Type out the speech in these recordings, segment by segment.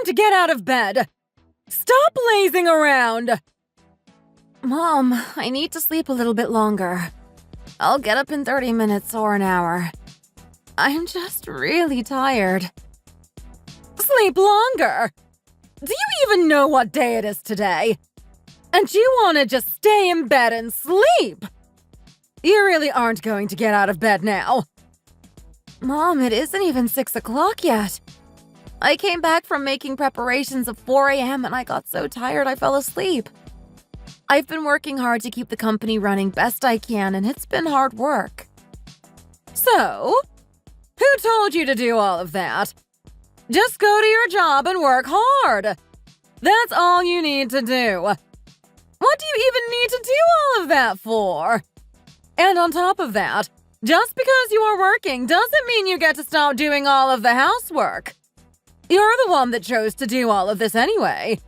to get out of bed! Stop lazing around! Mom, I need to sleep a little bit longer. I'll get up in 30 minutes or an hour. I'm just really tired. Sleep longer? Do you even know what day it is today? And you want to just stay in bed and sleep? You really aren't going to get out of bed now. Mom, it isn't even 6 o'clock yet. I came back from making preparations at 4 a.m. and I got so tired I fell asleep. I've been working hard to keep the company running best I can, and it's been hard work. So, who told you to do all of that? Just go to your job and work hard. That's all you need to do. What do you even need to do all of that for? And on top of that, just because you are working doesn't mean you get to stop doing all of the housework. You're the one that chose to do all of this anyway.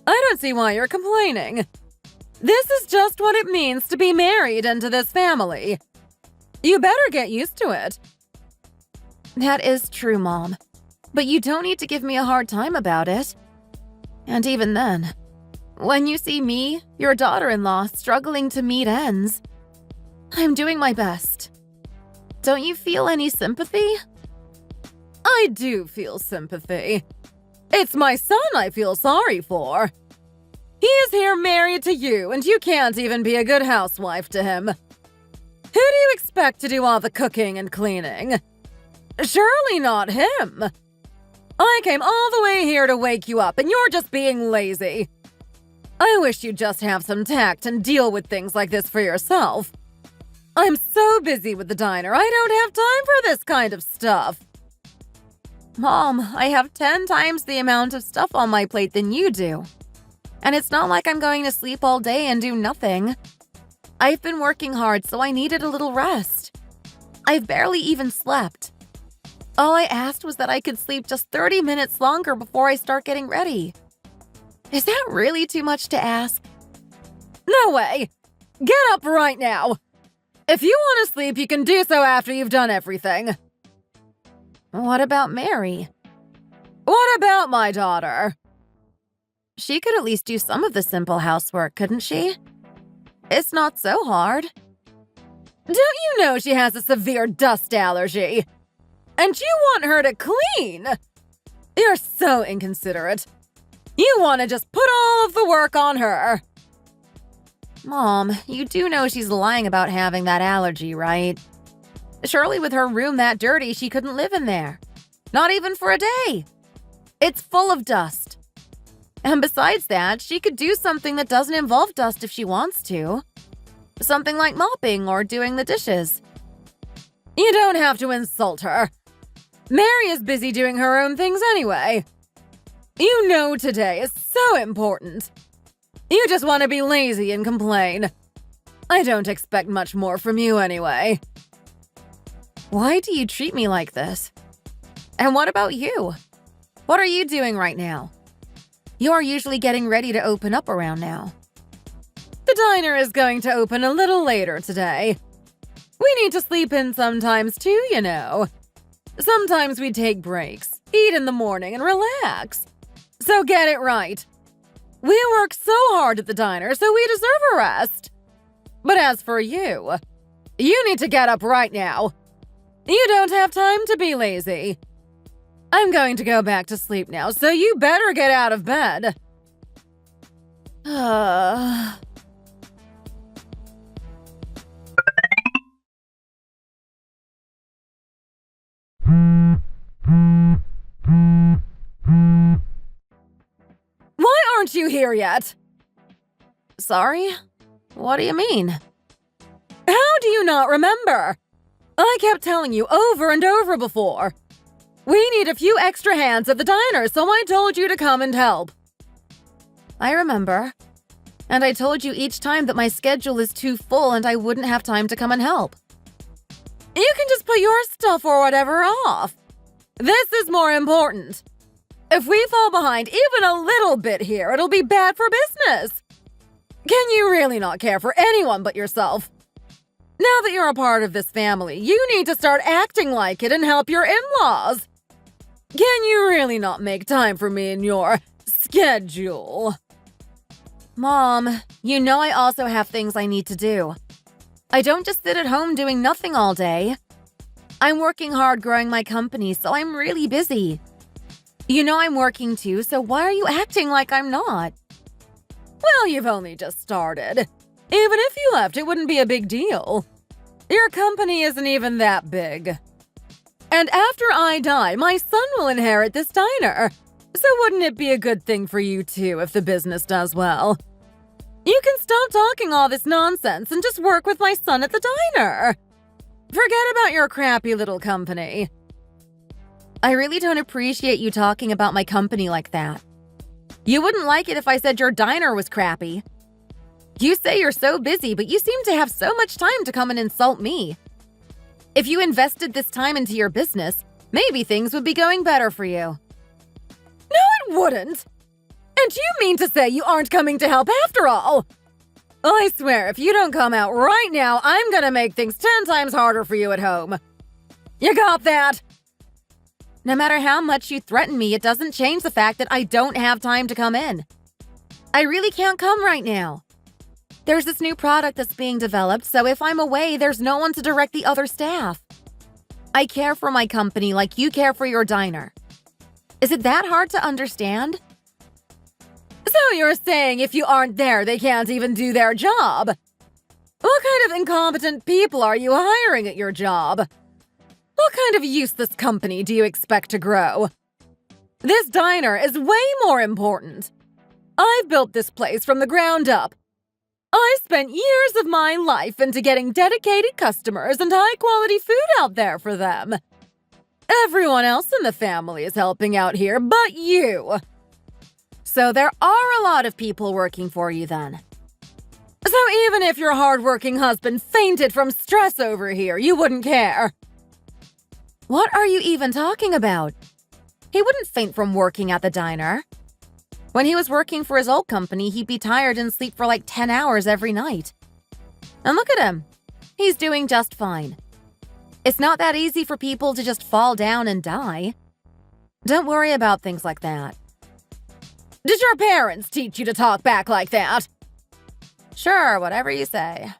I don't see why you're complaining. This is just what it means to be married into this family. You better get used to it. That is true, Mom. But you don't need to give me a hard time about it. And even then, when you see me, your daughter-in-law, struggling to meet ends, I'm doing my best. Don't you feel any sympathy? I do feel sympathy. It's my son I feel sorry for. He is here married to you, and you can't even be a good housewife to him. Who do you expect to do all the cooking and cleaning? Surely not him. I came all the way here to wake you up, and you're just being lazy. I wish you'd just have some tact and deal with things like this for yourself. I'm so busy with the diner, I don't have time for this kind of stuff. Mom, I have 10 times the amount of stuff on my plate than you do. And it's not like I'm going to sleep all day and do nothing. I've been working hard, so I needed a little rest. I've barely even slept. All I asked was that I could sleep just 30 minutes longer before I start getting ready. Is that really too much to ask? No way! Get up right now! If you want to sleep, you can do so after you've done everything. What about Mary? What about my daughter? She could at least do some of the simple housework, couldn't she? It's not so hard. Don't you know she has a severe dust allergy? And you want her to clean? You're so inconsiderate. You want to just put all of the work on her. Mom, you do know she's lying about having that allergy, right? Surely with her room that dirty, she couldn't live in there. Not even for a day. It's full of dust. And besides that, she could do something that doesn't involve dust if she wants to. Something like mopping or doing the dishes. You don't have to insult her. Mary is busy doing her own things anyway. You know today is so important. You just want to be lazy and complain. I don't expect much more from you anyway. Why do you treat me like this? And what about you? What are you doing right now? You're usually getting ready to open up around now. The diner is going to open a little later today. We need to sleep in sometimes too, you know. Sometimes we take breaks, eat in the morning, and relax. So get it right. We work so hard at the diner, so we deserve a rest. But as for you, you need to get up right now. You don't have time to be lazy. I'm going to go back to sleep now, so you better get out of bed. Why aren't you here yet? Sorry? What do you mean? How do you not remember? I kept telling you over and over before. We need a few extra hands at the diner, so I told you to come and help. I remember. And I told you each time that my schedule is too full and I wouldn't have time to come and help. You can just put your stuff or whatever off. This is more important. If we fall behind even a little bit here, it'll be bad for business. Can you really not care for anyone but yourself? Now that you're a part of this family, you need to start acting like it and help your in-laws. Can you really not make time for me in your schedule? Mom, you know I also have things I need to do. I don't just sit at home doing nothing all day. I'm working hard growing my company, so I'm really busy. You know I'm working too, so why are you acting like I'm not? Well, you've only just started. Even if you left, it wouldn't be a big deal. Your company isn't even that big. And after I die, my son will inherit this diner. So wouldn't it be a good thing for you too if the business does well? You can stop talking all this nonsense and just work with my son at the diner. Forget about your crappy little company. I really don't appreciate you talking about my company like that. You wouldn't like it if I said your diner was crappy. You say you're so busy, but you seem to have so much time to come and insult me. If you invested this time into your business, maybe things would be going better for you. No, it wouldn't. And you mean to say you aren't coming to help after all? I swear, if you don't come out right now, I'm gonna make things 10 times harder for you at home. You got that? No matter how much you threaten me, it doesn't change the fact that I don't have time to come in. I really can't come right now. There's this new product that's being developed, so if I'm away, there's no one to direct the other staff. I care for my company like you care for your diner. Is it that hard to understand? So you're saying if you aren't there, they can't even do their job? What kind of incompetent people are you hiring at your job? What kind of useless company do you expect to grow? This diner is way more important. I've built this place from the ground up. I spent years of my life into getting dedicated customers and high-quality food out there for them. Everyone else in the family is helping out here but you. So there are a lot of people working for you then. So even if your hard-working husband fainted from stress over here, you wouldn't care. What are you even talking about? He wouldn't faint from working at the diner. When he was working for his old company, he'd be tired and sleep for like 10 hours every night. And look at him. He's doing just fine. It's not that easy for people to just fall down and die. Don't worry about things like that. Did your parents teach you to talk back like that? Sure, whatever you say.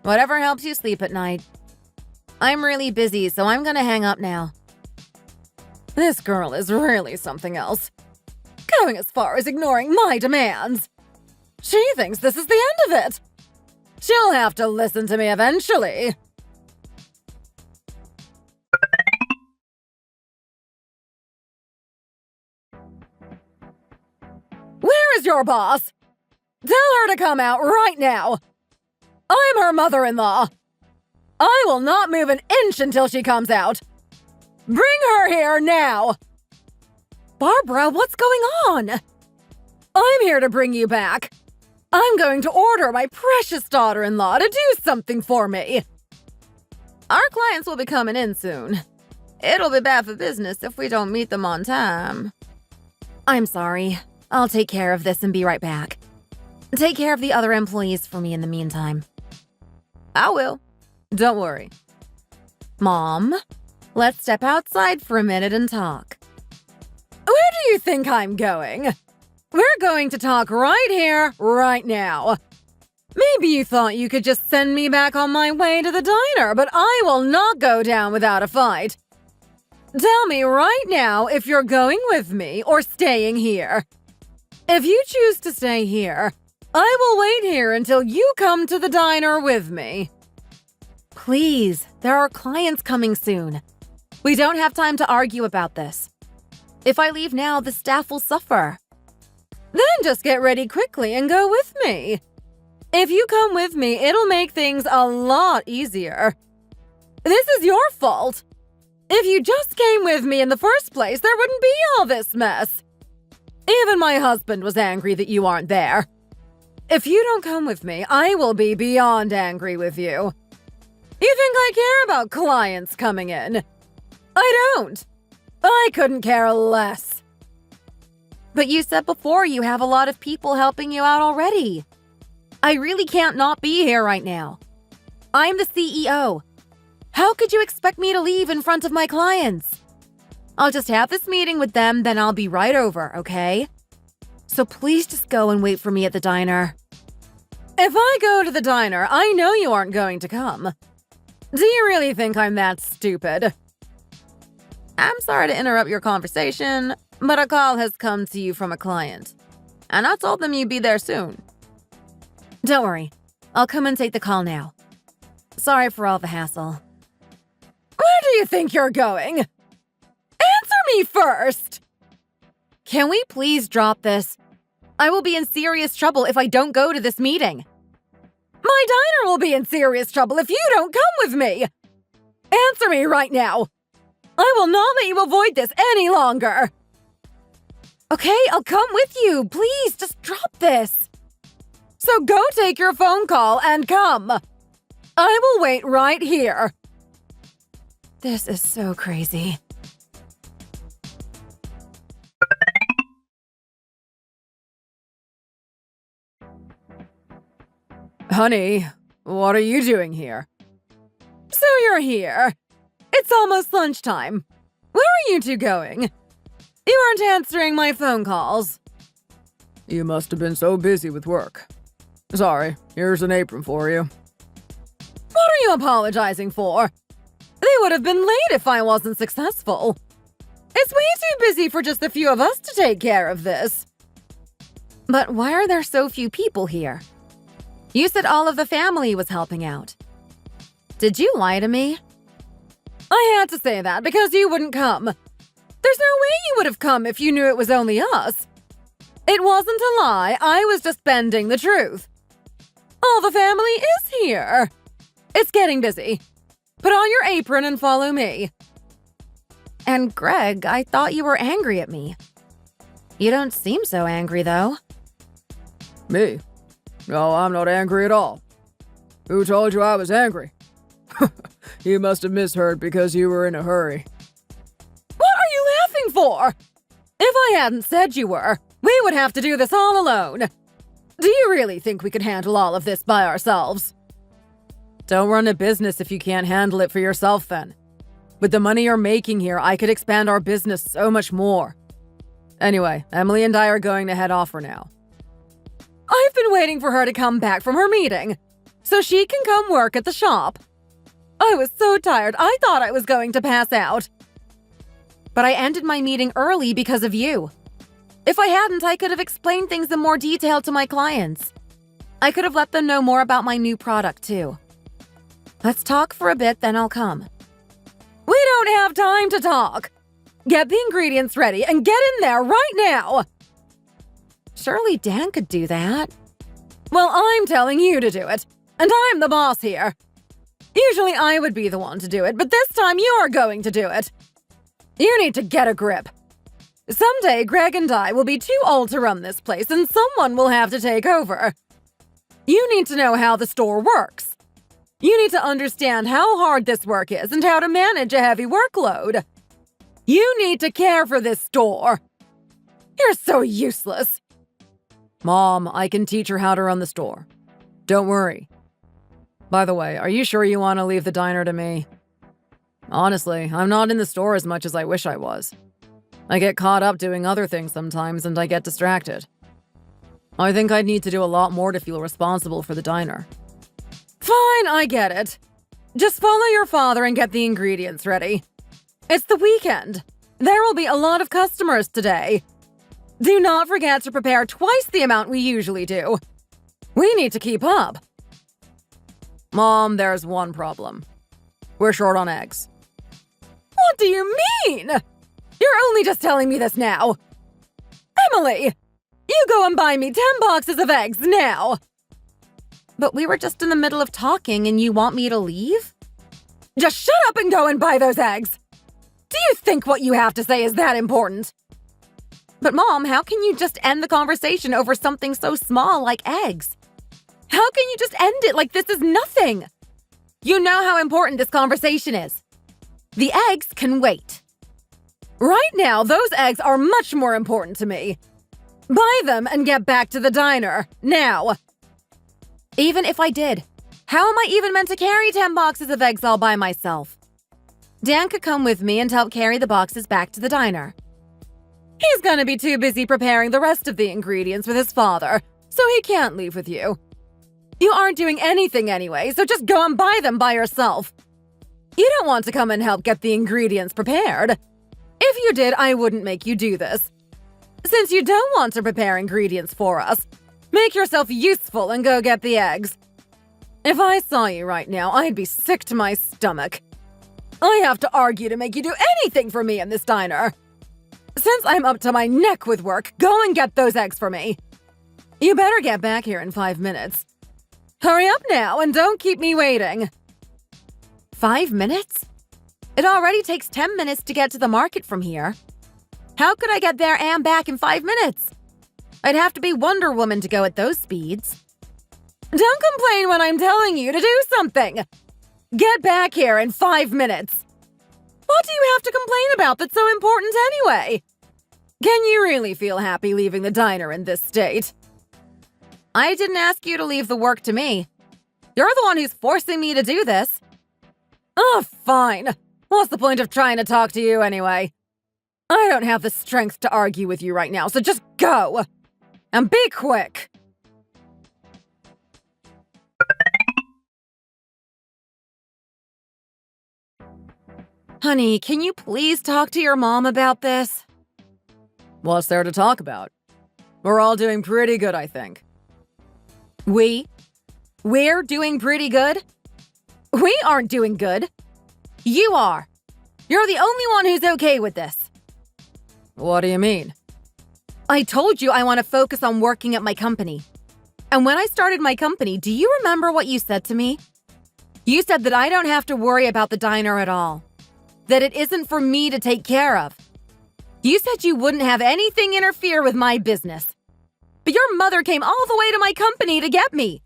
Whatever helps you sleep at night. I'm really busy, so I'm gonna hang up now. This girl is really something else. Going as far as ignoring my demands. She thinks this is the end of it. She'll have to listen to me eventually. Where is your boss? Tell her to come out right now. I'm her mother-in-law. I will not move an inch until she comes out. Bring her here now. Barbara, what's going on? I'm here to bring you back. I'm going to order my precious daughter-in-law to do something for me. Our clients will be coming in soon. It'll be bad for business if we don't meet them on time. I'm sorry. I'll take care of this and be right back. Take care of the other employees for me in the meantime. I will. Don't worry. Mom, let's step outside for a minute and talk. Where do you think I'm going? We're going to talk right here, right now. Maybe you thought you could just send me back on my way to the diner, but I will not go down without a fight. Tell me right now if you're going with me or staying here. If you choose to stay here, I will wait here until you come to the diner with me. Please, there are clients coming soon. We don't have time to argue about this. If I leave now, the staff will suffer. Then just get ready quickly and go with me. If you come with me, it'll make things a lot easier. This is your fault. If you just came with me in the first place, there wouldn't be all this mess. Even my husband was angry that you aren't there. If you don't come with me, I will be beyond angry with you. You think I care about clients coming in? I don't. I couldn't care less. But you said before you have a lot of people helping you out already. I really can't not be here right now. I'm the CEO. How could you expect me to leave in front of my clients? I'll just have this meeting with them, then I'll be right over, okay? So please just go and wait for me at the diner. If I go to the diner, I know you aren't going to come. Do you really think I'm that stupid? I'm sorry to interrupt your conversation, but a call has come to you from a client. And I told them you'd be there soon. Don't worry. I'll come and take the call now. Sorry for all the hassle. Where do you think you're going? Answer me first! Can we please drop this? I will be in serious trouble if I don't go to this meeting. My diner will be in serious trouble if you don't come with me. Answer me right now. I will not let you avoid this any longer. Okay, I'll come with you. Please, just drop this. So go take your phone call and come. I will wait right here. This is so crazy. Honey, what are you doing here? So you're here. It's almost lunchtime. Where are you two going? You aren't answering my phone calls. You must have been so busy with work. Sorry, here's an apron for you. What are you apologizing for? They would have been late if I wasn't successful. It's way too busy for just a few of us to take care of this. But why are there so few people here? You said all of the family was helping out. Did you lie to me? I had to say that because you wouldn't come. There's no way you would have come if you knew it was only us. It wasn't a lie, I was just bending the truth. All the family is here. It's getting busy. Put on your apron and follow me. And Greg, I thought you were angry at me. You don't seem so angry, though. Me? No, I'm not angry at all. Who told you I was angry? You must have misheard because you were in a hurry. What are you laughing for? If I hadn't said you were, we would have to do this all alone. Do you really think we could handle all of this by ourselves? Don't run a business if you can't handle it for yourself, then. With the money you're making here, I could expand our business so much more. Anyway, Emily and I are going to head off for now. I've been waiting for her to come back from her meeting, so she can come work at the shop. I was so tired, I thought I was going to pass out. But I ended my meeting early because of you. If I hadn't, I could have explained things in more detail to my clients. I could have let them know more about my new product, too. Let's talk for a bit, then I'll come. We don't have time to talk. Get the ingredients ready and get in there right now. Surely Dan could do that. Well, I'm telling you to do it, and I'm the boss here. Usually I would be the one to do it, but this time you're going to do it. You need to get a grip. Someday, Greg and I will be too old to run this place, and someone will have to take over. You need to know how the store works. You need to understand how hard this work is and how to manage a heavy workload. You need to care for this store. You're so useless. Mom, I can teach her how to run the store. Don't worry. By the way, are you sure you want to leave the diner to me? Honestly, I'm not in the store as much as I wish I was. I get caught up doing other things sometimes and I get distracted. I think I'd need to do a lot more to feel responsible for the diner. Fine, I get it. Just follow your father and get the ingredients ready. It's the weekend. There will be a lot of customers today. Do not forget to prepare twice the amount we usually do. We need to keep up. Mom, there's one problem. We're short on eggs. What do you mean? You're only just telling me this now. Emily, you go and buy me 10 boxes of eggs now. But we were just in the middle of talking and you want me to leave? Just shut up and go and buy those eggs. Do you think what you have to say is that important? But Mom, how can you just end the conversation over something so small like eggs? How can you just end it like this is nothing? You know how important this conversation is. The eggs can wait. Right now, those eggs are much more important to me. Buy them and get back to the diner, now. Even if I did, how am I even meant to carry 10 boxes of eggs all by myself? Dan could come with me and help carry the boxes back to the diner. He's gonna be too busy preparing the rest of the ingredients with his father, so he can't leave with you. You aren't doing anything anyway, so just go and buy them by yourself. You don't want to come and help get the ingredients prepared. If you did, I wouldn't make you do this. Since you don't want to prepare ingredients for us, make yourself useful and go get the eggs. If I saw you right now, I'd be sick to my stomach. I have to argue to make you do anything for me in this diner. Since I'm up to my neck with work, go and get those eggs for me. You better get back here in 5 minutes. Hurry up now and don't keep me waiting. 5 minutes? It already takes 10 minutes to get to the market from here. How could I get there and back in 5 minutes? I'd have to be Wonder Woman to go at those speeds. Don't complain when I'm telling you to do something. Get back here in 5 minutes. What do you have to complain about that's so important anyway? Can you really feel happy leaving the diner in this state? I didn't ask you to leave the work to me. You're the one who's forcing me to do this. Oh, fine. What's the point of trying to talk to you anyway? I don't have the strength to argue with you right now, so just go. And be quick. Honey, can you please talk to your mom about this? What's there to talk about? We're all doing pretty good, I think. We're doing pretty good? We aren't doing good. You are. You're the only one who's okay with this. What do you mean? I told you I want to focus on working at my company. And when I started my company, do you remember what you said to me? You said that I don't have to worry about the diner at all. That it isn't for me to take care of. You said you wouldn't have anything interfere with my business. But your mother came all the way to my company to get me.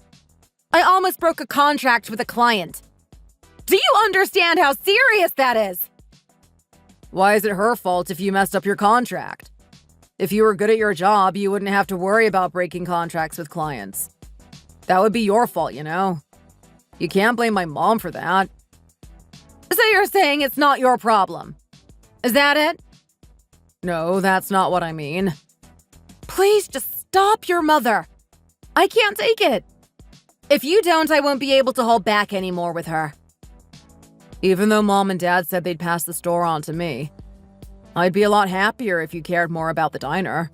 I almost broke a contract with a client. Do you understand how serious that is? Why is it her fault if you messed up your contract? If you were good at your job, you wouldn't have to worry about breaking contracts with clients. That would be your fault, you know? You can't blame my mom for that. So you're saying it's not your problem? Is that it? No, that's not what I mean. Please just stop your mother. I can't take it. If you don't, I won't be able to hold back anymore with her. Even though Mom and Dad said they'd pass the store on to me, I'd be a lot happier if you cared more about the diner.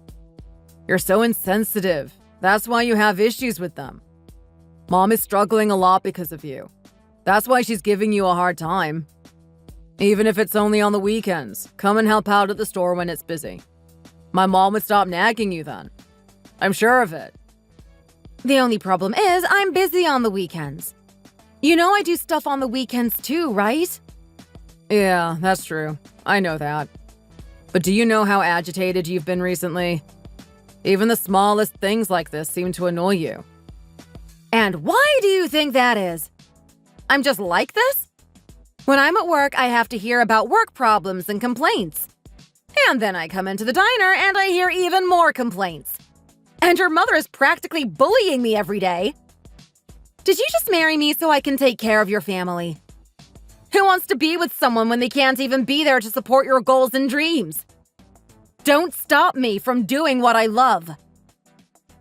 You're so insensitive. That's why you have issues with them. Mom is struggling a lot because of you. That's why she's giving you a hard time. Even if it's only on the weekends, come and help out at the store when it's busy. My mom would stop nagging you then. I'm sure of it. The only problem is I'm busy on the weekends. You know I do stuff on the weekends too, right? Yeah, that's true. I know that. But do you know how agitated you've been recently? Even the smallest things like this seem to annoy you. And why do you think that is? I'm just like this? When I'm at work, I have to hear about work problems and complaints. And then I come into the diner and I hear even more complaints. And your mother is practically bullying me every day. Did you just marry me so I can take care of your family? Who wants to be with someone when they can't even be there to support your goals and dreams? Don't stop me from doing what I love.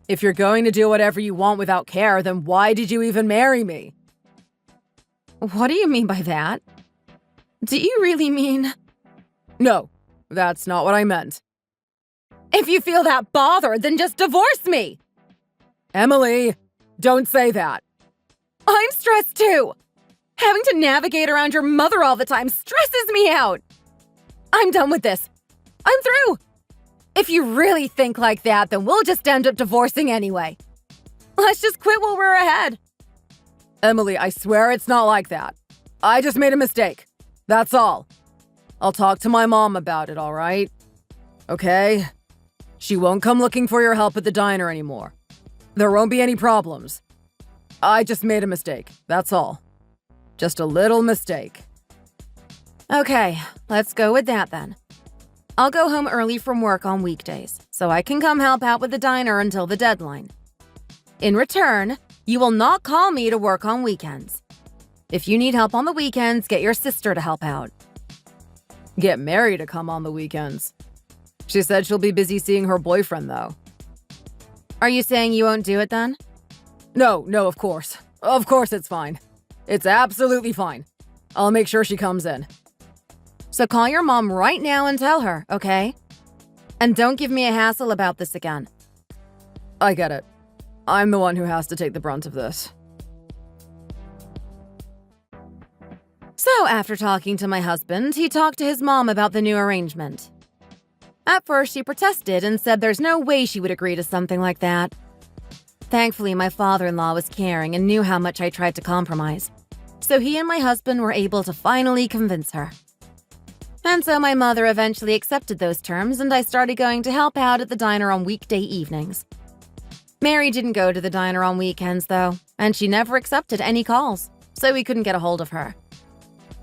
If you're going to do whatever you want without care, then why did you even marry me? What do you mean by that? Do you really mean... No, that's not what I meant. If you feel that bothered, then just divorce me! Emily, don't say that. I'm stressed too. Having to navigate around your mother all the time stresses me out. I'm done with this. I'm through. If you really think like that, then we'll just end up divorcing anyway. Let's just quit while we're ahead. Emily, I swear it's not like that. I just made a mistake. That's all. I'll talk to my mom about it, all right? Okay? She won't come looking for your help at the diner anymore. There won't be any problems. I just made a mistake, that's all. Just a little mistake. Okay, let's go with that then. I'll go home early from work on weekdays, so I can come help out with the diner until the deadline. In return, you will not call me to work on weekends. If you need help on the weekends, get your sister to help out. Get Mary to come on the weekends. She said she'll be busy seeing her boyfriend, though. Are you saying you won't do it then? No, of course. Of course it's fine. It's absolutely fine. I'll make sure she comes in. So call your mom right now and tell her, okay? And don't give me a hassle about this again. I get it. I'm the one who has to take the brunt of this. So after talking to my husband, he talked to his mom about the new arrangement. At first, she protested and said there's no way she would agree to something like that. Thankfully, my father-in-law was caring and knew how much I tried to compromise. So he and my husband were able to finally convince her. And so my mother eventually accepted those terms, and I started going to help out at the diner on weekday evenings. Mary didn't go to the diner on weekends, though, and she never accepted any calls, so we couldn't get a hold of her.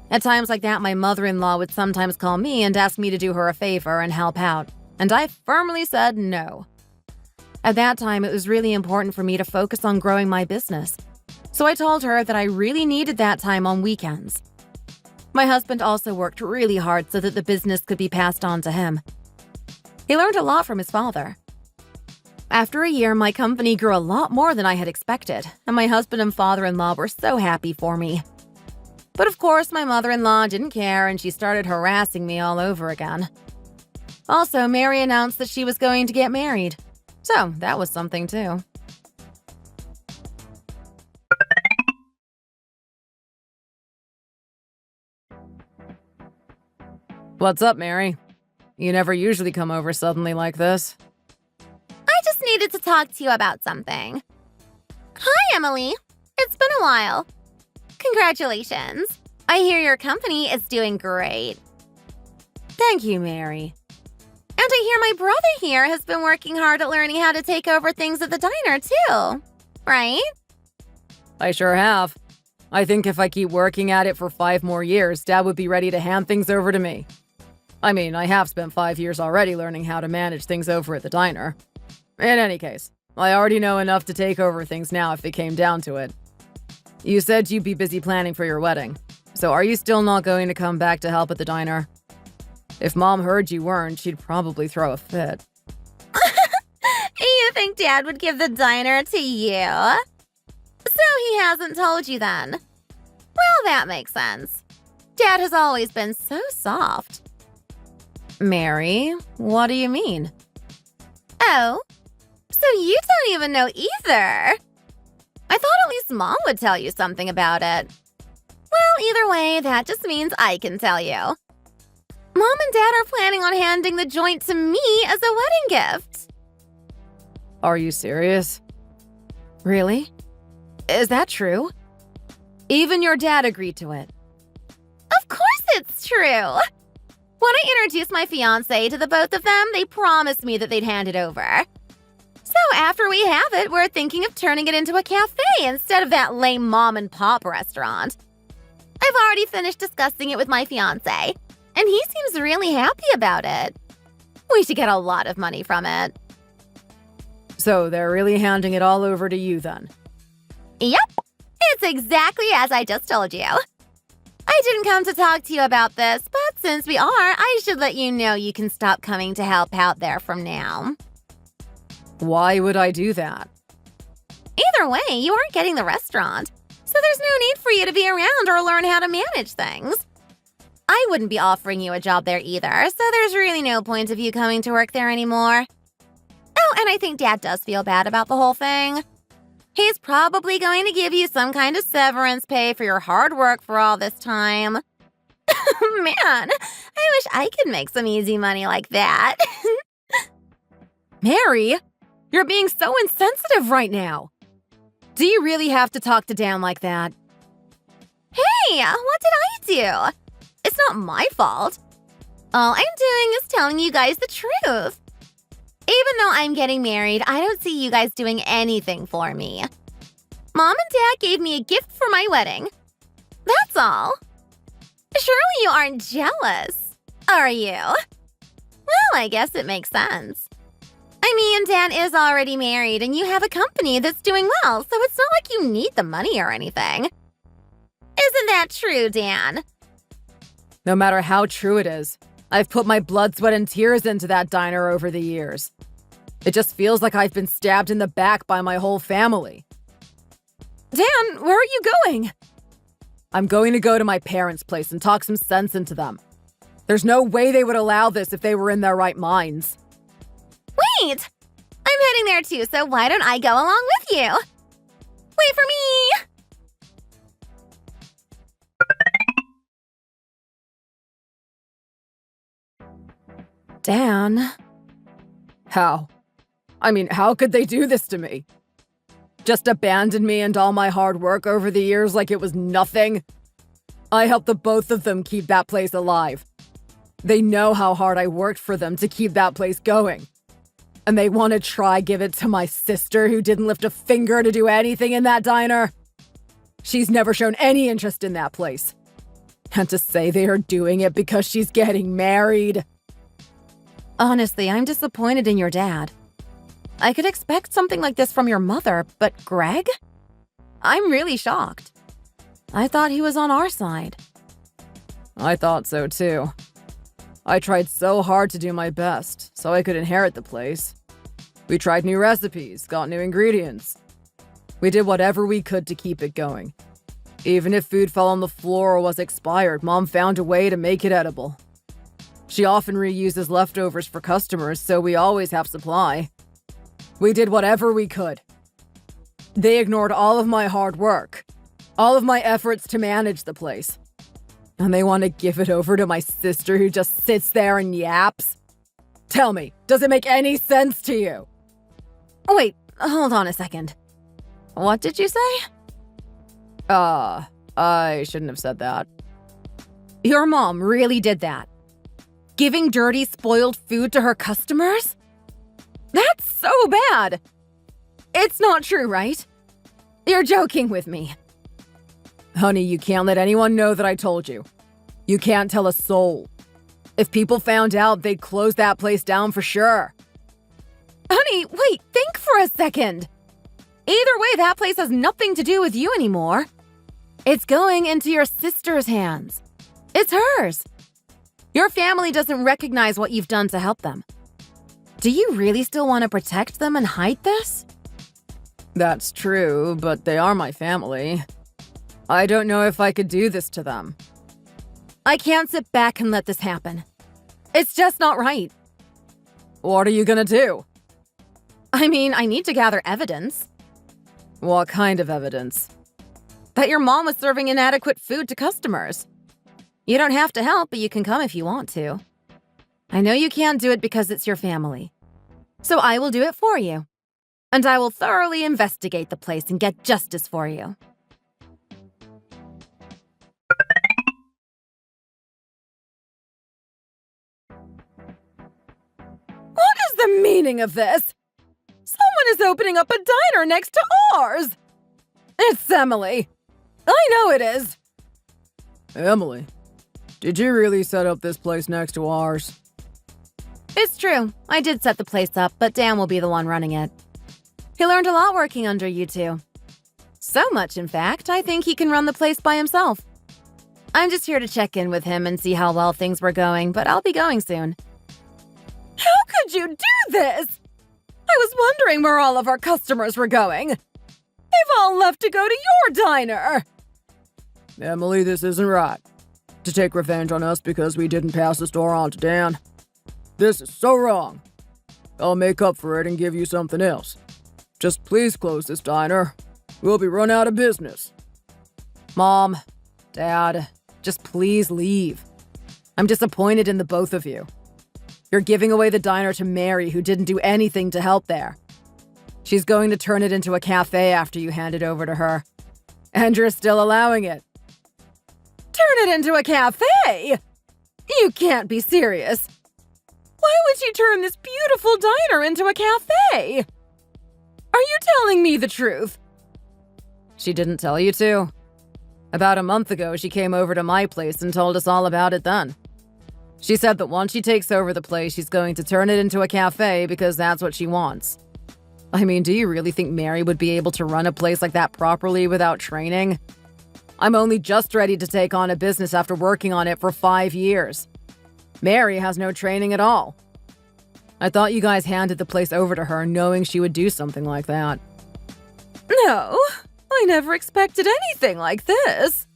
At times like that, my mother-in-law would sometimes call me and ask me to do her a favor and help out, and I firmly said no. At that time, it was really important for me to focus on growing my business, so I told her that I really needed that time on weekends. My husband also worked really hard so that the business could be passed on to him. He learned a lot from his father. After a year, my company grew a lot more than I had expected, and my husband and father-in-law were so happy for me. But of course, my mother-in-law didn't care, and she started harassing me all over again. Also, Mary announced that she was going to get married. So, that was something too. What's up, Mary? You never usually come over suddenly like this. I just needed to talk to you about something. Hi, Emily. It's been a while. Congratulations. I hear your company is doing great. Thank you, Mary. And I hear my brother here has been working hard at learning how to take over things at the diner, too. Right? I sure have. I think if I keep working at it for 5 more years, Dad would be ready to hand things over to me. I mean, I have spent 5 years already learning how to manage things over at the diner. In any case, I already know enough to take over things now if it came down to it. You said you'd be busy planning for your wedding, so are you still not going to come back to help at the diner? If Mom heard you weren't, she'd probably throw a fit. You think Dad would give the diner to you? So he hasn't told you then? Well, that makes sense. Dad has always been so soft. Mary, what do you mean? Oh, so you don't even know either. I thought at least Mom would tell you something about it. Well, either way, that just means I can tell you. Mom and Dad are planning on handing the joint to me as a wedding gift. Are you serious? Really? Is that true? Even your dad agreed to it. Of course it's true. When I introduced my fiancé to the both of them, they promised me that they'd hand it over. So after we have it, we're thinking of turning it into a cafe instead of that lame mom-and-pop restaurant. I've already finished discussing it with my fiancé, and he seems really happy about it. We should get a lot of money from it. So they're really handing it all over to you then? Yep, it's exactly as I just told you. I didn't come to talk to you about this, but since we are, I should let you know you can stop coming to help out there from now. Why would I do that? Either way, you aren't getting the restaurant, so there's no need for you to be around or learn how to manage things. I wouldn't be offering you a job there either, so there's really no point of you coming to work there anymore. Oh, and I think Dad does feel bad about the whole thing. He's probably going to give you some kind of severance pay for your hard work for all this time. Man, I wish I could make some easy money like that. Mary, you're being so insensitive right now. Do you really have to talk to Dan like that? Hey, what did I do? It's not my fault. All I'm doing is telling you guys the truth. Even though I'm getting married, I don't see you guys doing anything for me. Mom and Dad gave me a gift for my wedding. That's all. Surely you aren't jealous, are you? Well, I guess it makes sense. I mean, Dan is already married and you have a company that's doing well, so it's not like you need the money or anything. Isn't that true, Dan? No matter how true it is, I've put my blood, sweat, and tears into that diner over the years. It just feels like I've been stabbed in the back by my whole family. Dan, where are you going? I'm going to go to my parents' place and talk some sense into them. There's no way they would allow this if they were in their right minds. Wait! I'm heading there too, so why don't I go along with you? Wait for me! Dan? How? I mean, how could they do this to me? Just abandon me and all my hard work over the years like it was nothing? I helped the both of them keep that place alive. They know how hard I worked for them to keep that place going. And they want to try give it to my sister who didn't lift a finger to do anything in that diner? She's never shown any interest in that place. And to say they are doing it because she's getting married. Honestly, I'm disappointed in your dad. I could expect something like this from your mother, but Greg? I'm really shocked. I thought he was on our side. I thought so too. I tried so hard to do my best so I could inherit the place. We tried new recipes, got new ingredients. We did whatever we could to keep it going. Even if food fell on the floor or was expired, Mom found a way to make it edible. She often reuses leftovers for customers, so we always have supply. We did whatever we could. They ignored all of my hard work, all of my efforts to manage the place. And they want to give it over to my sister who just sits there and yaps? Tell me, does it make any sense to you? Wait, hold on a second. What did you say? I shouldn't have said that. Your mom really did that? Giving dirty, spoiled food to her customers? That's so bad! It's not true, right? You're joking with me. Honey, you can't let anyone know that I told you. You can't tell a soul. If people found out, they'd close that place down for sure. Honey, wait, think for a second. Either way, that place has nothing to do with you anymore. It's going into your sister's hands. It's hers. Your family doesn't recognize what you've done to help them. Do you really still want to protect them and hide this? That's true, but they are my family. I don't know if I could do this to them. I can't sit back and let this happen. It's just not right. What are you gonna do? I mean, I need to gather evidence. What kind of evidence? That your mom was serving inadequate food to customers. You don't have to help, but you can come if you want to. I know you can't do it because it's your family. So I will do it for you. And I will thoroughly investigate the place and get justice for you. What is the meaning of this? Someone is opening up a diner next to ours! It's Emily. I know it is. Emily, did you really set up this place next to ours? It's true. I did set the place up, but Dan will be the one running it. He learned a lot working under you two. So much, in fact, I think he can run the place by himself. I'm just here to check in with him and see how well things were going, but I'll be going soon. How could you do this? I was wondering where all of our customers were going. They've all left to go to your diner. Emily, this isn't right. To take revenge on us because we didn't pass the store on to Dan. This is so wrong. I'll make up for it and give you something else. Just please close this diner. We'll be run out of business. Mom, Dad, just please leave. I'm disappointed in the both of you. You're giving away the diner to Mary, who didn't do anything to help there. She's going to turn it into a cafe after you hand it over to her. And you're still allowing it. Turn it into a cafe? You can't be serious. Why would she turn this beautiful diner into a cafe? Are you telling me the truth? She didn't tell you to. About a month ago, she came over to my place and told us all about it then. She said that once she takes over the place, she's going to turn it into a cafe because that's what she wants. I mean, do you really think Mary would be able to run a place like that properly without training? I'm only just ready to take on a business after working on it for 5 years. Mary has no training at all. I thought you guys handed the place over to her knowing she would do something like that. No, I never expected anything like this.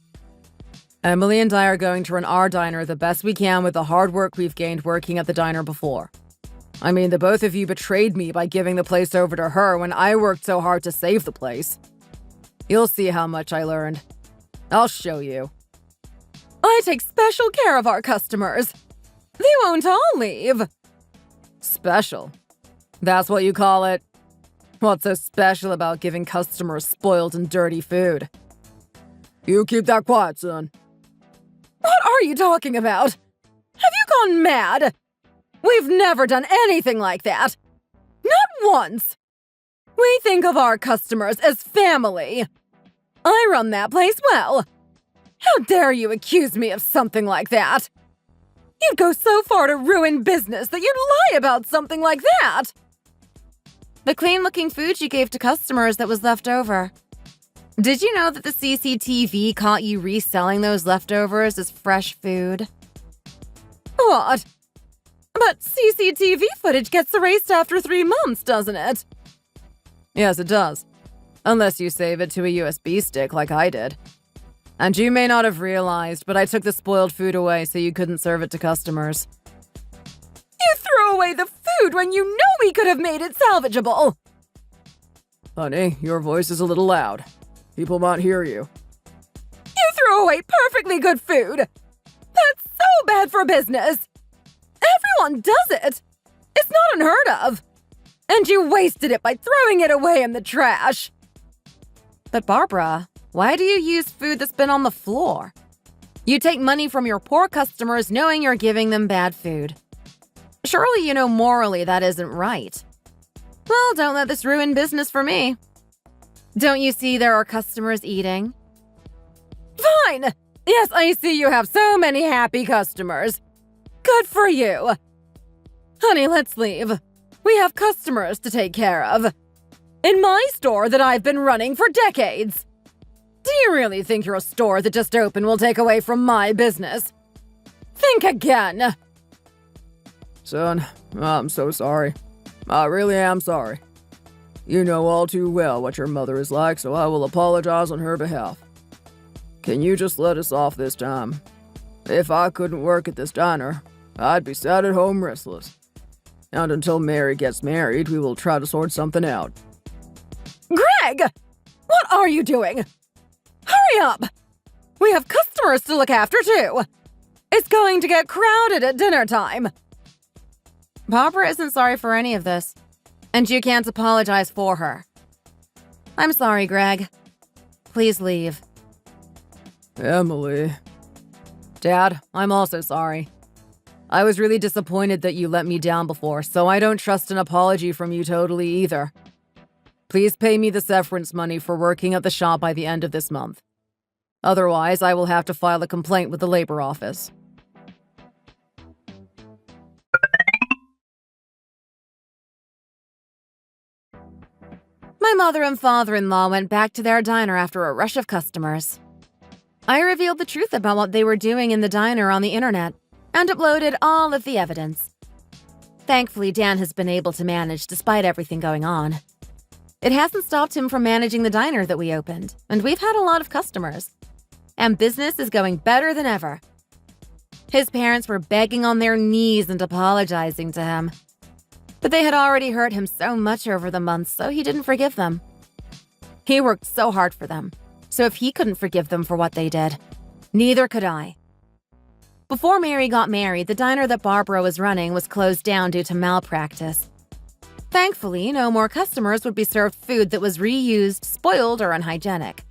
Emily and I are going to run our diner the best we can with the hard work we've gained working at the diner before. I mean, the both of you betrayed me by giving the place over to her when I worked so hard to save the place. You'll see how much I learned. I'll show you. I take special care of our customers. They won't all leave. Special? That's what you call it? What's so special about giving customers spoiled and dirty food? You keep that quiet, son. What are you talking about? Have you gone mad? We've never done anything like that. Not once. We think of our customers as family. I run that place well. How dare you accuse me of something like that? You'd go so far to ruin business that you'd lie about something like that. The clean-looking food you gave to customers that was left over. Did you know that the CCTV caught you reselling those leftovers as fresh food? What? But CCTV footage gets erased after 3 months, doesn't it? Yes, it does. Unless you save it to a USB stick like I did. And you may not have realized, but I took the spoiled food away so you couldn't serve it to customers. You threw away the food when you know we could have made it salvageable! Honey, your voice is a little loud. People might hear you. You threw away perfectly good food! That's so bad for business! Everyone does it! It's not unheard of! And you wasted it by throwing it away in the trash! But Barbara, why do you use food that's been on the floor? You take money from your poor customers knowing you're giving them bad food. Surely you know morally that isn't right. Well, don't let this ruin business for me. Don't you see there are customers eating? Fine! Yes, I see you have so many happy customers. Good for you. Honey, let's leave. We have customers to take care of. In my store that I've been running for decades. Do you really think your store that just opened will take away from my business? Think again. Son, I'm so sorry. I really am sorry. You know all too well what your mother is like, so I will apologize on her behalf. Can you just let us off this time? If I couldn't work at this diner, I'd be sat at home restless. And until Mary gets married, we will try to sort something out. Greg! What are you doing? Hurry up! We have customers to look after, too. It's going to get crowded at dinner time. Barbara isn't sorry for any of this, and you can't apologize for her. I'm sorry, Greg. Please leave. Emily. Dad, I'm also sorry. I was really disappointed that you let me down before, so I don't trust an apology from you totally either. Please pay me the severance money for working at the shop by the end of this month. Otherwise, I will have to file a complaint with the labor office. My mother and father-in-law went back to their diner after a rush of customers. I revealed the truth about what they were doing in the diner on the internet and uploaded all of the evidence. Thankfully, Dan has been able to manage despite everything going on. It hasn't stopped him from managing the diner that we opened, and we've had a lot of customers. And business is going better than ever. His parents were begging on their knees and apologizing to him. But they had already hurt him so much over the months, so he didn't forgive them. He worked so hard for them, so if he couldn't forgive them for what they did, neither could I. Before Mary got married, the diner that Barbara was running was closed down due to malpractice. Thankfully, no more customers would be served food that was reused, spoiled, or unhygienic.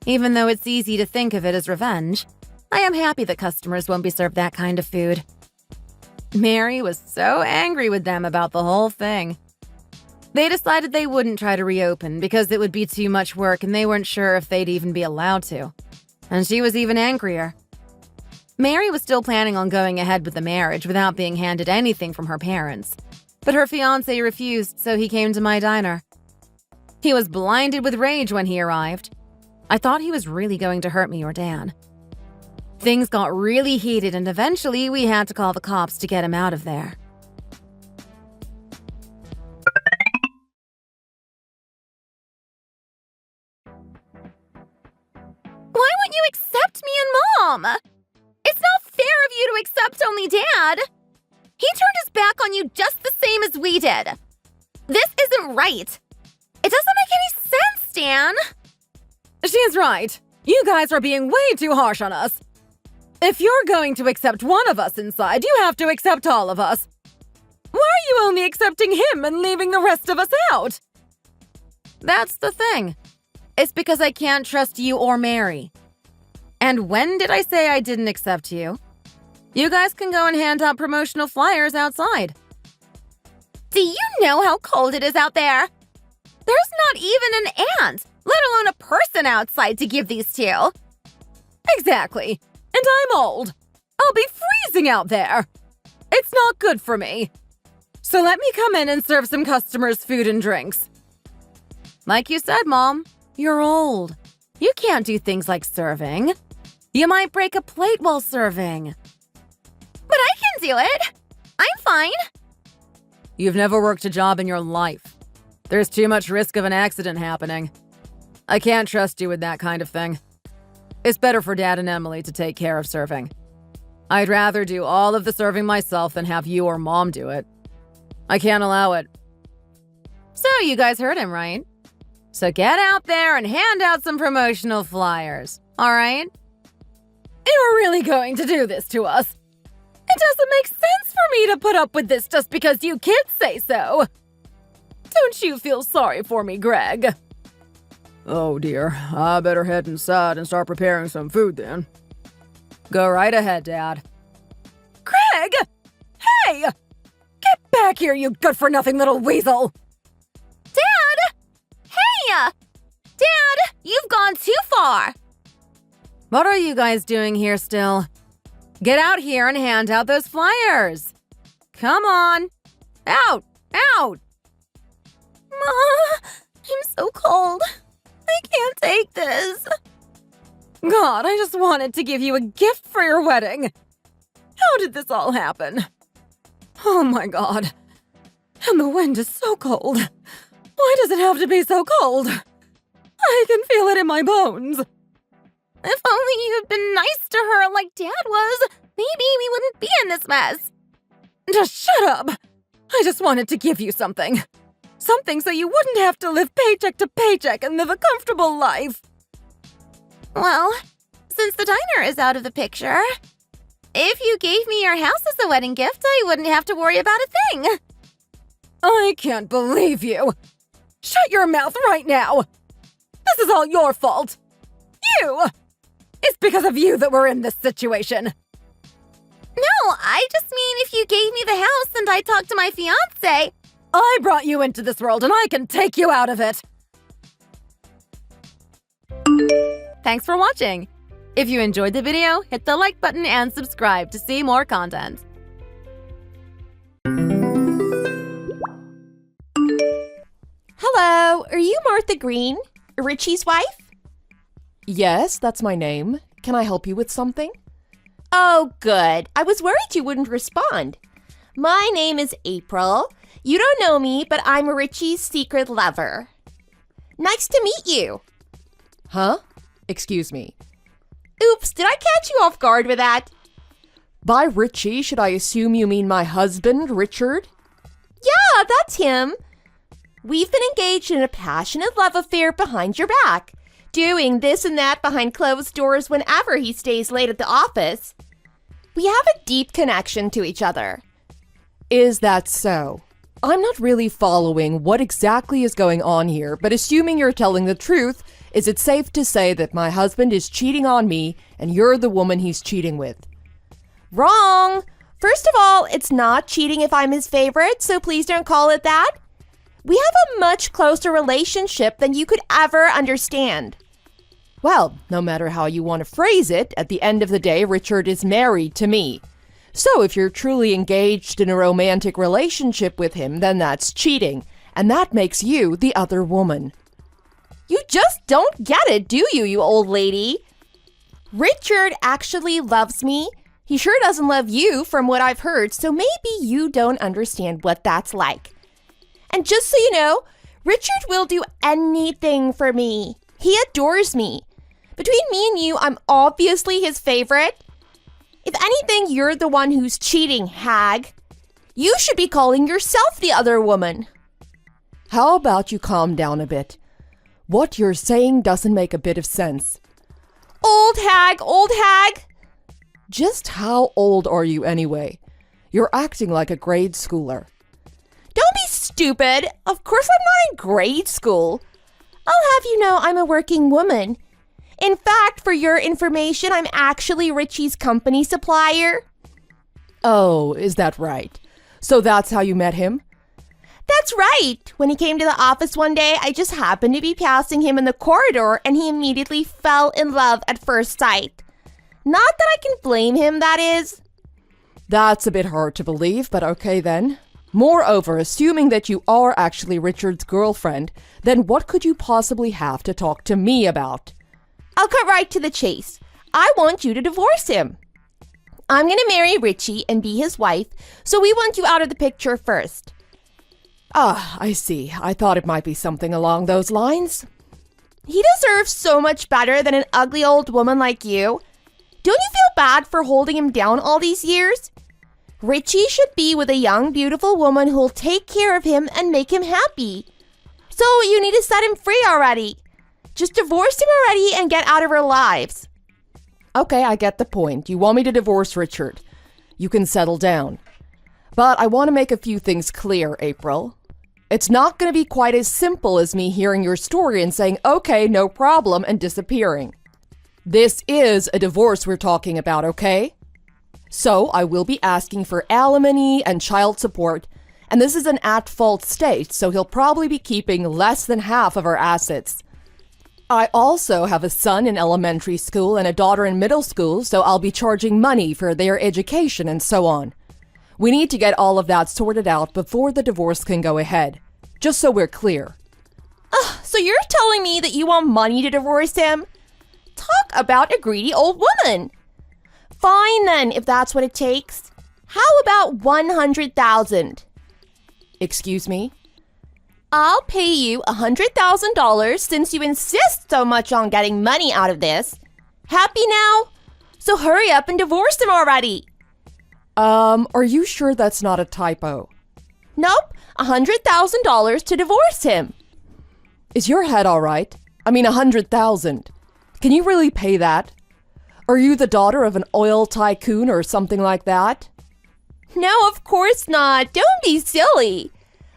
Even though it's easy to think of it as revenge, I am happy that customers won't be served that kind of food. Mary was so angry with them about the whole thing. They decided they wouldn't try to reopen because it would be too much work and they weren't sure if they'd even be allowed to. And she was even angrier. Mary was still planning on going ahead with the marriage without being handed anything from her parents. But her fiancé refused, so he came to my diner. He was blinded with rage when he arrived. I thought he was really going to hurt me or Dan. Things got really heated and eventually we had to call the cops to get him out of there. Why won't you accept me and Mom? It's not fair of you to accept only Dad. He turned his back on you just the same as we did. This isn't right. It doesn't make any sense, Dan. She's right. You guys are being way too harsh on us. If you're going to accept one of us inside, you have to accept all of us. Why are you only accepting him and leaving the rest of us out? That's the thing. It's because I can't trust you or Mary. And when did I say I didn't accept you? You guys can go and hand out promotional flyers outside. Do you know how cold it is out there? There's not even an ant, let alone a person outside to give these to. Exactly. And I'm old. I'll be freezing out there. It's not good for me. So let me come in and serve some customers food and drinks. Like you said, Mom, you're old. You can't do things like serving. You might break a plate while serving. But I can do it. I'm fine. You've never worked a job in your life. There's too much risk of an accident happening. I can't trust you with that kind of thing. It's better for Dad and Emily to take care of serving. I'd rather do all of the serving myself than have you or Mom do it. I can't allow it. So you guys heard him, right? So get out there and hand out some promotional flyers, all right? You're really going to do this to us? It doesn't make sense for me to put up with this just because you kids say so. Don't you feel sorry for me, Greg? Oh dear, I better head inside and start preparing some food then. Go right ahead, Dad. Greg! Hey! Get back here, you good-for-nothing little weasel! Dad! Hey! Dad, you've gone too far. What are you guys doing here still? Get out here and hand out those flyers. Come on. Out! Out! Mom, I'm so cold. I can't take this. God, I just wanted to give you a gift for your wedding. How did this all happen? Oh my God. And the wind is so cold. Why does it have to be so cold? I can feel it in my bones. If only you'd been nice to her like Dad was, maybe we wouldn't be in this mess. Just shut up. I just wanted to give you something. Something so you wouldn't have to live paycheck to paycheck and live a comfortable life. Well, since the diner is out of the picture, if you gave me your house as a wedding gift, I wouldn't have to worry about a thing. I can't believe you. Shut your mouth right now. This is all your fault. You! It's because of you that we're in this situation. No, I just mean if you gave me the house and I talked to my fiancé. I brought you into this world and I can take you out of it. Thanks for watching. If you enjoyed the video, hit the like button and subscribe to see more content. Hello, are you Martha Green, Richie's wife? Yes, that's my name. Can I help you with something? Oh, good. I was worried you wouldn't respond. My name is April. You don't know me, but I'm Richie's secret lover. Nice to meet you. Huh? Excuse me. Oops, did I catch you off guard with that? By Richie, should I assume you mean my husband, Richard? Yeah, that's him. We've been engaged in a passionate love affair behind your back, doing this and that behind closed doors whenever he stays late at the office. We have a deep connection to each other. Is that so? I'm not really following what exactly is going on here, but assuming you're telling the truth, is it safe to say that my husband is cheating on me and you're the woman he's cheating with? Wrong! First of all, it's not cheating if I'm his favorite, so please don't call it that. We have a much closer relationship than you could ever understand. Well, no matter how you want to phrase it, at the end of the day, Richard is married to me. So if you're truly engaged in a romantic relationship with him, then that's cheating, and that makes you the other woman. You just don't get it, do you, you old lady? Richard actually loves me. He sure doesn't love you from what I've heard, so maybe you don't understand what that's like. And just so you know, Richard will do anything for me. He adores me. Between me and you, I'm obviously his favorite. If anything, you're the one who's cheating, hag. You should be calling yourself the other woman. How about you calm down a bit? What you're saying doesn't make a bit of sense. Old hag, old hag. Just how old are you anyway? You're acting like a grade schooler. Don't be stupid. Of course I'm not in grade school. I'll have you know I'm a working woman. In fact, for your information, I'm actually Richie's company supplier. Oh, is that right? So that's how you met him? That's right. When he came to the office one day, I just happened to be passing him in the corridor and he immediately fell in love at first sight. Not that I can blame him, that is. That's a bit hard to believe, but okay then. Moreover, assuming that you are actually Richard's girlfriend, then what could you possibly have to talk to me about? I'll cut right to the chase. I want you to divorce him. I'm going to marry Richie and be his wife, so we want you out of the picture first. Ah, I see. I thought it might be something along those lines. He deserves so much better than an ugly old woman like you. Don't you feel bad for holding him down all these years? Richie should be with a young, beautiful woman who'll take care of him and make him happy. So you need to set him free already. Just divorce him already and get out of our lives. Okay, I get the point. You want me to divorce Richard. You can settle down. But I want to make a few things clear, April. It's not going to be quite as simple as me hearing your story and saying, okay, no problem, and disappearing. This is a divorce we're talking about, okay? So I will be asking for alimony and child support, and this is an at-fault state, so he'll probably be keeping less than half of our assets. I also have a son in elementary school and a daughter in middle school, so I'll be charging money for their education and so on. We need to get all of that sorted out before the divorce can go ahead, just so we're clear. So you're telling me that you want money to divorce him? Talk about a greedy old woman. Fine then, if that's what it takes. How about $100,000? Excuse me? I'll pay you $100,000 since you insist so much on getting money out of this. Happy now? So hurry up and divorce him already. Are you sure that's not a typo? Nope, $100,000 to divorce him. Is your head all right? I mean, 100,000. Can you really pay that? Are you the daughter of an oil tycoon or something like that? No, of course not. Don't be silly.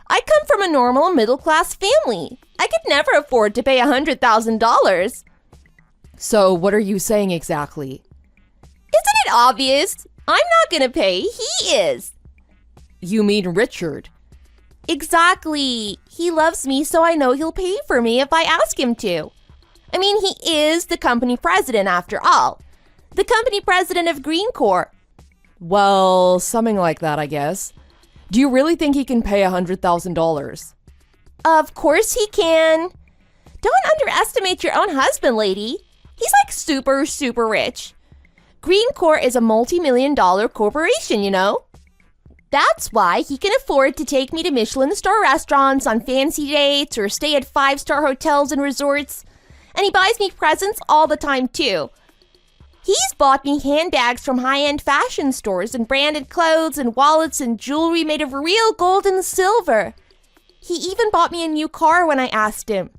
I come from a normal middle-class family. I could never afford to pay $100,000. So what are you saying exactly? Isn't it obvious? I'm not gonna pay. He is. You mean Richard? Exactly. He loves me, so I know he'll pay for me if I ask him to. I mean, he is the company president after all. The company president of Green Corp. Well, something like that, I guess. Do you really think he can pay $100,000? Of course he can. Don't underestimate your own husband, lady. He's like super, super rich. Green Corp is a multi-million-dollar corporation, you know? That's why he can afford to take me to Michelin-star restaurants on fancy dates or stay at 5-star hotels and resorts. And he buys me presents all the time, too. He's bought me handbags from high-end fashion stores and branded clothes and wallets and jewelry made of real gold and silver. He even bought me a new car when I asked him.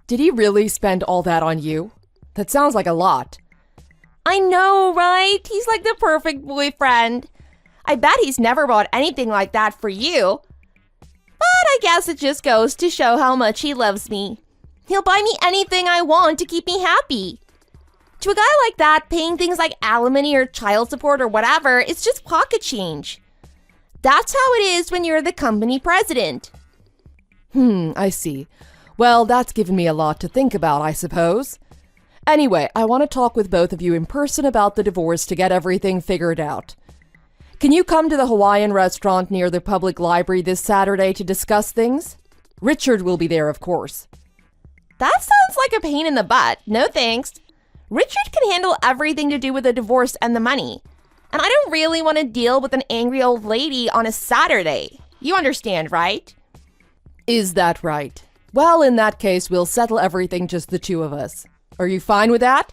Did he really spend all that on you? That sounds like a lot. I know, right? He's like the perfect boyfriend. I bet he's never bought anything like that for you. But I guess it just goes to show how much he loves me. He'll buy me anything I want to keep me happy. To a guy like that, paying things like alimony or child support or whatever is just pocket change. That's how it is when you're the company president. I see. Well, that's given me a lot to think about, I suppose. Anyway, I want to talk with both of you in person about the divorce to get everything figured out. Can you come to the Hawaiian restaurant near the public library this Saturday to discuss things? Richard will be there, of course. That sounds like a pain in the butt. No thanks. Richard can handle everything to do with the divorce and the money. And I don't really want to deal with an angry old lady on a Saturday. You understand, right? Is that right? Well, in that case, we'll settle everything just the two of us. Are you fine with that?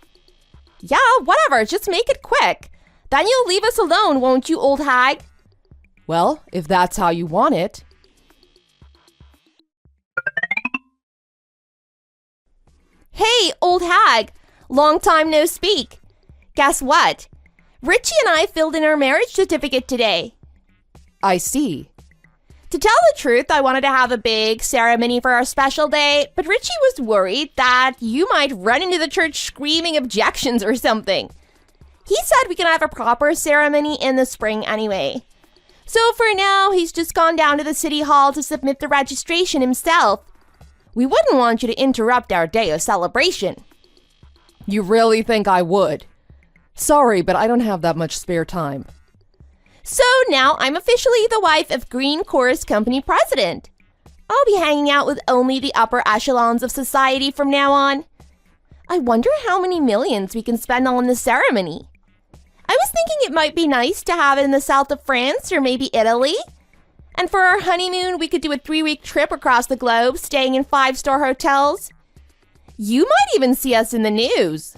Yeah, whatever. Just make it quick. Then you'll leave us alone, won't you, old hag? Well, if that's how you want it. Hey, old hag. Long time no speak. Guess what? Richie and I filled in our marriage certificate today. I see. To tell the truth, I wanted to have a big ceremony for our special day, but Richie was worried that you might run into the church screaming objections or something. He said we can have a proper ceremony in the spring anyway. So for now, he's just gone down to the city hall to submit the registration himself. We wouldn't want you to interrupt our day of celebration. You really think I would? Sorry, but I don't have that much spare time. So now I'm officially the wife of Green Chorus Company president. I'll be hanging out with only the upper echelons of society from now on. I wonder how many millions we can spend on the ceremony. I was thinking it might be nice to have it in the south of France or maybe Italy. And for our honeymoon, we could do a 3-week trip across the globe, staying in 5-star hotels. You might even see us in the news.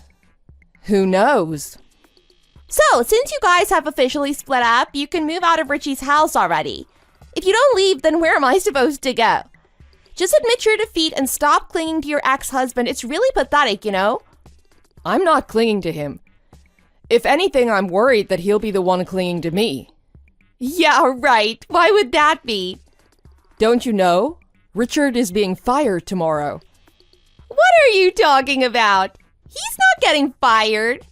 Who knows? So, since you guys have officially split up, you can move out of Richie's house already. If you don't leave, then where am I supposed to go? Just admit your defeat and stop clinging to your ex-husband. It's really pathetic, you know? I'm not clinging to him. If anything, I'm worried that he'll be the one clinging to me. Yeah, right. Why would that be? Don't you know? Richard is being fired tomorrow. What are you talking about? He's not getting fired.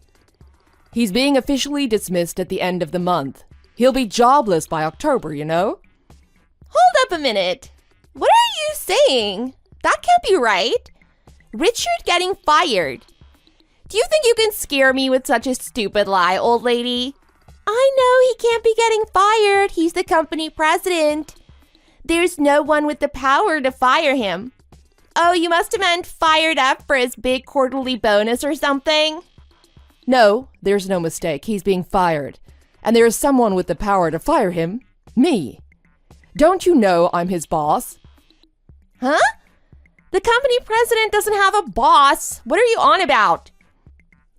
He's being officially dismissed at the end of the month. He'll be jobless by October, you know? Hold up a minute. What are you saying? That can't be right. Richard getting fired. Do you think you can scare me with such a stupid lie, old lady? I know he can't be getting fired. He's the company president. There's no one with the power to fire him. Oh, you must have meant fired up for his big quarterly bonus or something? No, there's no mistake. He's being fired. And there is someone with the power to fire him. Me. Don't you know I'm his boss? Huh? The company president doesn't have a boss. What are you on about?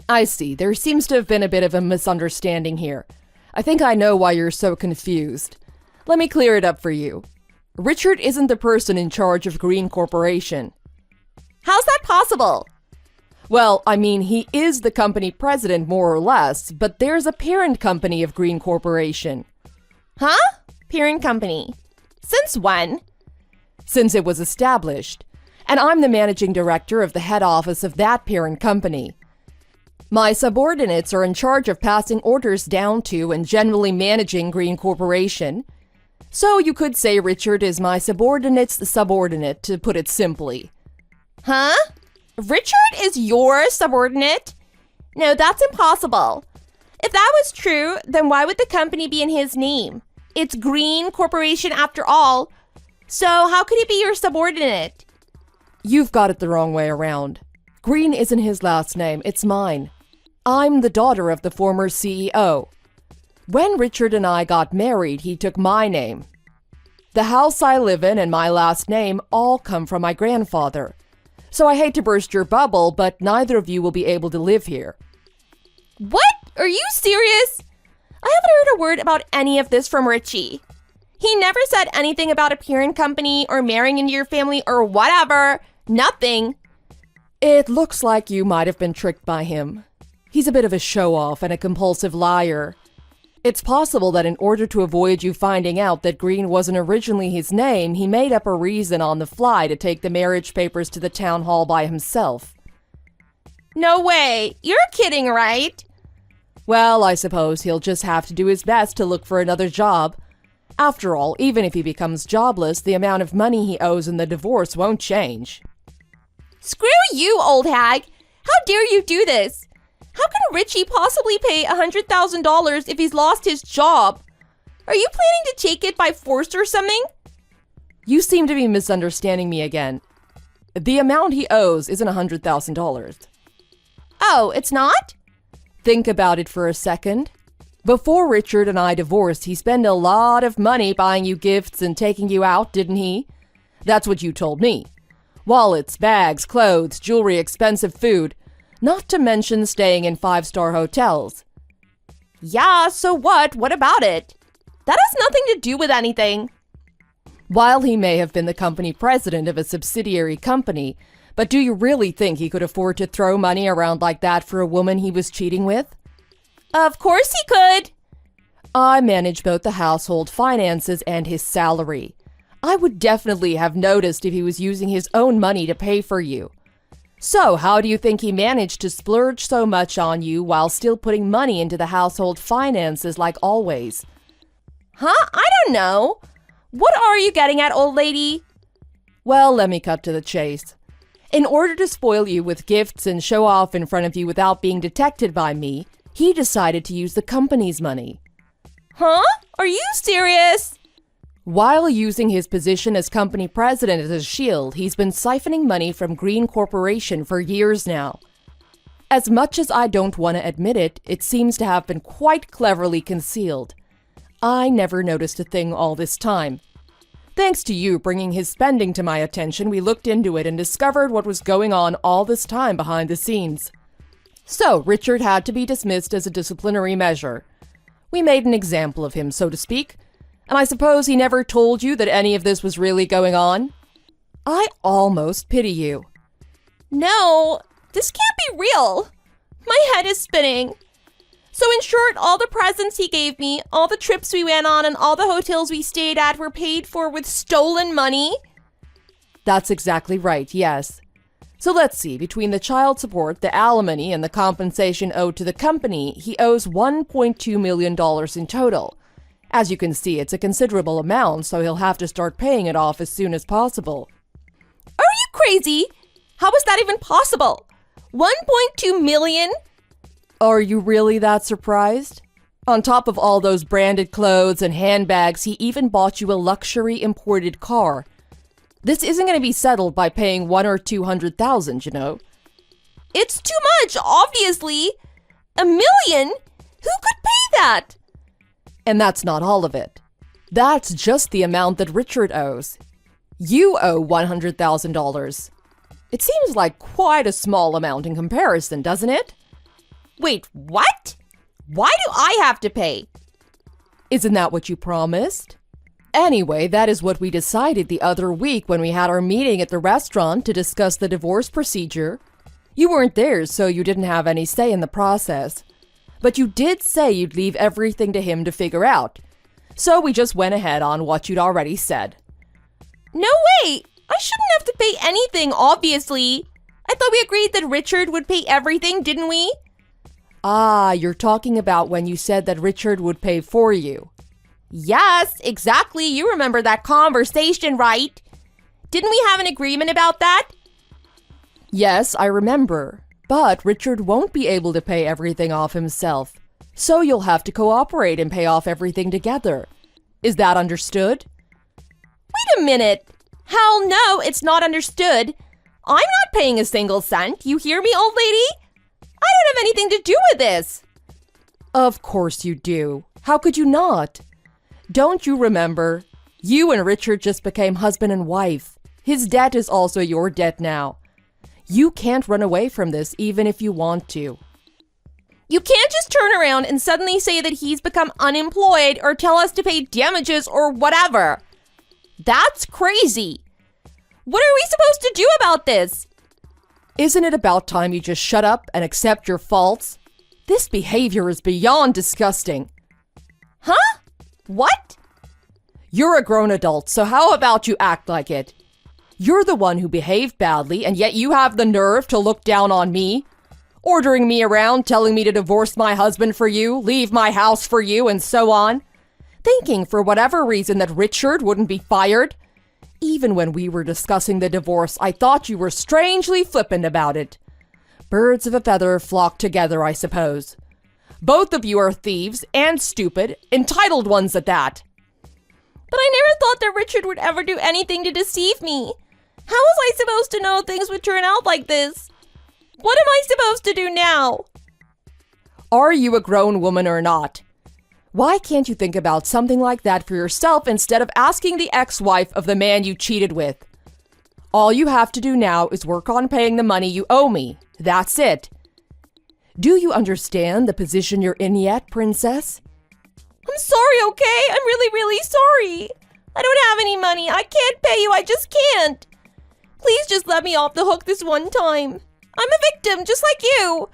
I see. There seems to have been a bit of a misunderstanding here. I think I know why you're so confused. Let me clear it up for you. Richard isn't the person in charge of Green Corporation. How's that possible? Well, I mean, he is the company president more or less, but there's a parent company of Green Corporation. Huh? Parent company. Since when? Since it was established. And I'm the managing director of the head office of that parent company. My subordinates are in charge of passing orders down to and generally managing Green Corporation. So you could say Richard is my subordinate's subordinate, to put it simply. Huh? Richard is your subordinate? No, that's impossible. If that was true, then why would the company be in his name? It's Green Corporation after all. So how could he be your subordinate? You've got it the wrong way around. Green isn't his last name, it's mine. I'm the daughter of the former CEO. When Richard and I got married, he took my name. The house I live in and my last name all come from my grandfather. So I hate to burst your bubble, but neither of you will be able to live here. What? Are you serious? I haven't heard a word about any of this from Richie. He never said anything about a parent company or marrying into your family or whatever. Nothing. It looks like you might have been tricked by him. He's a bit of a show-off and a compulsive liar. It's possible that in order to avoid you finding out that Green wasn't originally his name, he made up a reason on the fly to take the marriage papers to the town hall by himself. No way. You're kidding, right? Well, I suppose he'll just have to do his best to look for another job. After all, even if he becomes jobless, the amount of money he owes in the divorce won't change. Screw you, old hag. How dare you do this? How can Richie possibly pay $100,000 if he's lost his job? Are you planning to take it by force or something? You seem to be misunderstanding me again. The amount he owes isn't $100,000. Oh, it's not? Think about it for a second. Before Richard and I divorced, he spent a lot of money buying you gifts and taking you out, didn't he? That's what you told me. Wallets, bags, clothes, jewelry, expensive food. Not to mention staying in 5-star hotels. Yeah, so what? What about it? That has nothing to do with anything. While he may have been the company president of a subsidiary company, but do you really think he could afford to throw money around like that for a woman he was cheating with? Of course he could. I manage both the household finances and his salary. I would definitely have noticed if he was using his own money to pay for you. So, how do you think he managed to splurge so much on you while still putting money into the household finances like always? Huh? I don't know. What are you getting at, old lady? Well, let me cut to the chase. In order to spoil you with gifts and show off in front of you without being detected by me, he decided to use the company's money. Huh? Are you serious? While using his position as company president as a shield, he's been siphoning money from Green Corporation for years now. As much as I don't want to admit it, it seems to have been quite cleverly concealed. I never noticed a thing all this time. Thanks to you bringing his spending to my attention, we looked into it and discovered what was going on all this time behind the scenes. So, Richard had to be dismissed as a disciplinary measure. We made an example of him, so to speak. And I suppose he never told you that any of this was really going on? I almost pity you. No, this can't be real. My head is spinning. So in short, all the presents he gave me, all the trips we went on, and all the hotels we stayed at were paid for with stolen money? That's exactly right, yes. So let's see, between the child support, the alimony, and the compensation owed to the company, he owes $1.2 million in total. As you can see, it's a considerable amount, so he'll have to start paying it off as soon as possible. Are you crazy? How is that even possible? 1.2 million? Are you really that surprised? On top of all those branded clothes and handbags, he even bought you a luxury imported car. This isn't going to be settled by paying $100,000 or $200,000, you know. It's too much, obviously. $1 million? Who could pay that? And that's not all of it. That's just the amount that Richard owes. You owe $100,000. It seems like quite a small amount in comparison, doesn't it? Wait, what? Why do I have to pay? Isn't that what you promised? Anyway, that is what we decided the other week when we had our meeting at the restaurant to discuss the divorce procedure. You weren't there, so you didn't have any say in the process. But you did say you'd leave everything to him to figure out. So we just went ahead on what you'd already said. No way! I shouldn't have to pay anything, obviously. I thought we agreed that Richard would pay everything, didn't we? Ah, you're talking about when you said that Richard would pay for you. Yes, exactly. You remember that conversation, right? Didn't we have an agreement about that? Yes, I remember. But Richard won't be able to pay everything off himself. So you'll have to cooperate and pay off everything together. Is that understood? Wait a minute. Hell no, it's not understood. I'm not paying a single cent. You hear me, old lady? I don't have anything to do with this. Of course you do. How could you not? Don't you remember? You and Richard just became husband and wife. His debt is also your debt now. You can't run away from this even if you want to. You can't just turn around and suddenly say that he's become unemployed or tell us to pay damages or whatever. That's crazy. What are we supposed to do about this? Isn't it about time you just shut up and accept your faults? This behavior is beyond disgusting. Huh? What? You're a grown adult, so how about you act like it? You're the one who behaved badly, and yet you have the nerve to look down on me? Ordering me around, telling me to divorce my husband for you, leave my house for you, and so on. Thinking for whatever reason that Richard wouldn't be fired. Even when we were discussing the divorce, I thought you were strangely flippant about it. Birds of a feather flock together, I suppose. Both of you are thieves and stupid, entitled ones at that. But I never thought that Richard would ever do anything to deceive me. How was I supposed to know things would turn out like this? What am I supposed to do now? Are you a grown woman or not? Why can't you think about something like that for yourself instead of asking the ex-wife of the man you cheated with? All you have to do now is work on paying the money you owe me. That's it. Do you understand the position you're in yet, princess? I'm sorry, okay? I'm really, really sorry. I don't have any money. I can't pay you. I just can't. Please just let me off the hook this one time. I'm a victim, just like you.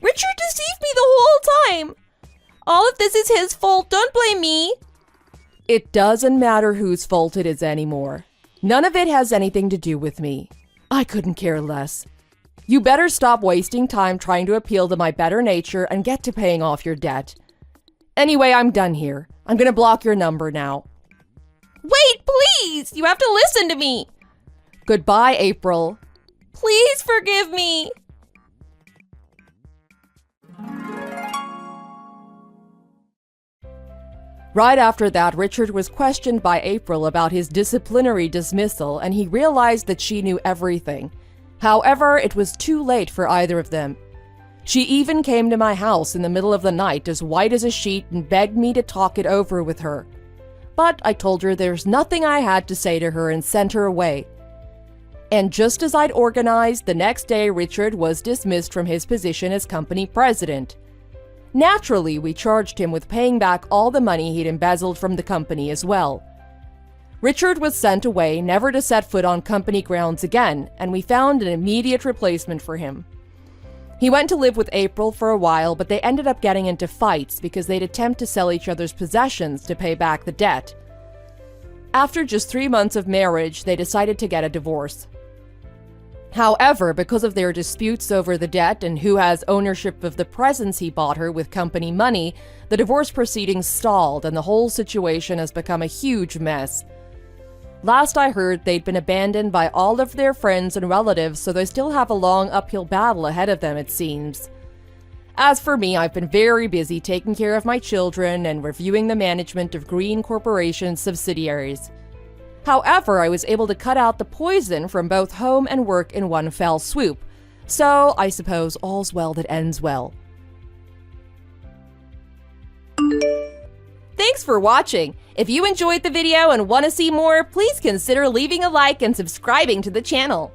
Richard deceived me the whole time. All of this is his fault. Don't blame me. It doesn't matter whose fault it is anymore. None of it has anything to do with me. I couldn't care less. You better stop wasting time trying to appeal to my better nature and get to paying off your debt. Anyway, I'm done here. I'm gonna block your number now. Wait, please! You have to listen to me! Goodbye, April. Please forgive me! Right after that, Richard was questioned by April about his disciplinary dismissal, and he realized that she knew everything. However, it was too late for either of them. She even came to my house in the middle of the night, as white as a sheet, and begged me to talk it over with her. But I told her there's nothing I had to say to her and sent her away. And just as I'd organized, the next day Richard was dismissed from his position as company president. Naturally, we charged him with paying back all the money he'd embezzled from the company as well. Richard was sent away, never to set foot on company grounds again, and we found an immediate replacement for him. He went to live with April for a while, but they ended up getting into fights because they'd attempt to sell each other's possessions to pay back the debt. After just 3 months of marriage, they decided to get a divorce. However, because of their disputes over the debt and who has ownership of the presents he bought her with company money, the divorce proceedings stalled and the whole situation has become a huge mess. Last I heard, they'd been abandoned by all of their friends and relatives, so they still have a long uphill battle ahead of them, it seems. As for me, I've been very busy taking care of my children and reviewing the management of Green Corporation's subsidiaries. However, I was able to cut out the poison from both home and work in one fell swoop, so I suppose all's well that ends well. Thanks for watching! If you enjoyed the video and want to see more, please consider leaving a like and subscribing to the channel.